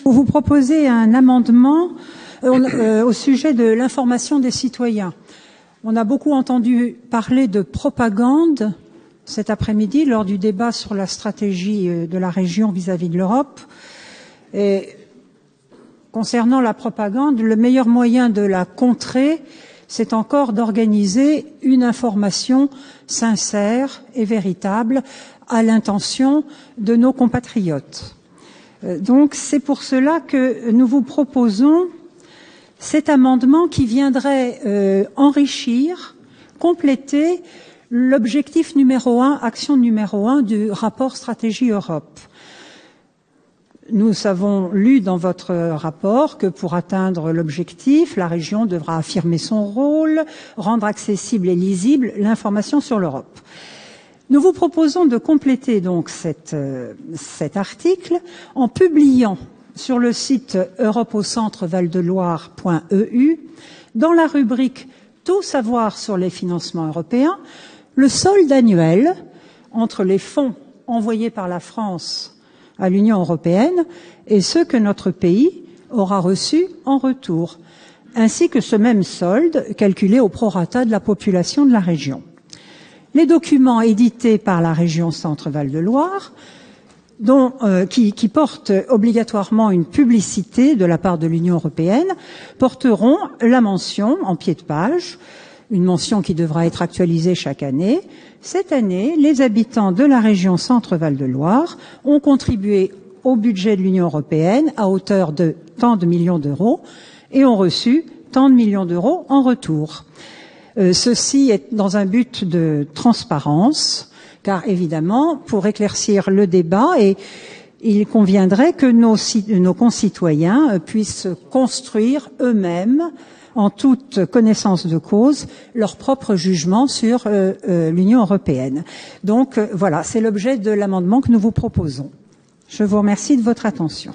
Vous proposez un amendement au sujet de l'information des citoyens. On a beaucoup entendu parler de propagande cet après-midi lors du débat sur la stratégie de la région vis-à-vis de l'Europe. Et concernant la propagande, le meilleur moyen de la contrer, c'est encore d'organiser une information sincère et véritable à l'intention de nos compatriotes. Donc c'est pour cela que nous vous proposons cet amendement qui viendrait enrichir, compléter l'objectif numéro 1, action numéro 1 du rapport Stratégie Europe. Nous avons lu dans votre rapport que pour atteindre l'objectif, la région devra affirmer son rôle, rendre accessible et lisible l'information sur l'Europe. Nous vous proposons de compléter donc cet article en publiant sur le site europeaucentre-val-de-loire.eu, dans la rubrique Tout savoir sur les financements européens, le solde annuel entre les fonds envoyés par la France à l'Union européenne et ceux que notre pays aura reçus en retour, ainsi que ce même solde calculé au prorata de la population de la région. Les documents édités par la région Centre-Val-de-Loire, qui portent obligatoirement une publicité de la part de l'Union européenne, porteront la mention en pied de page, une mention qui devra être actualisée chaque année. Cette année, les habitants de la région Centre-Val-de-Loire ont contribué au budget de l'Union européenne à hauteur de tant de millions d'euros et ont reçu tant de millions d'euros en retour. Ceci est dans un but de transparence, car évidemment, pour éclaircir le débat, il conviendrait que nos concitoyens puissent construire eux-mêmes, en toute connaissance de cause, leur propre jugement sur l'Union européenne. Donc voilà, c'est l'objet de l'amendement que nous vous proposons. Je vous remercie de votre attention.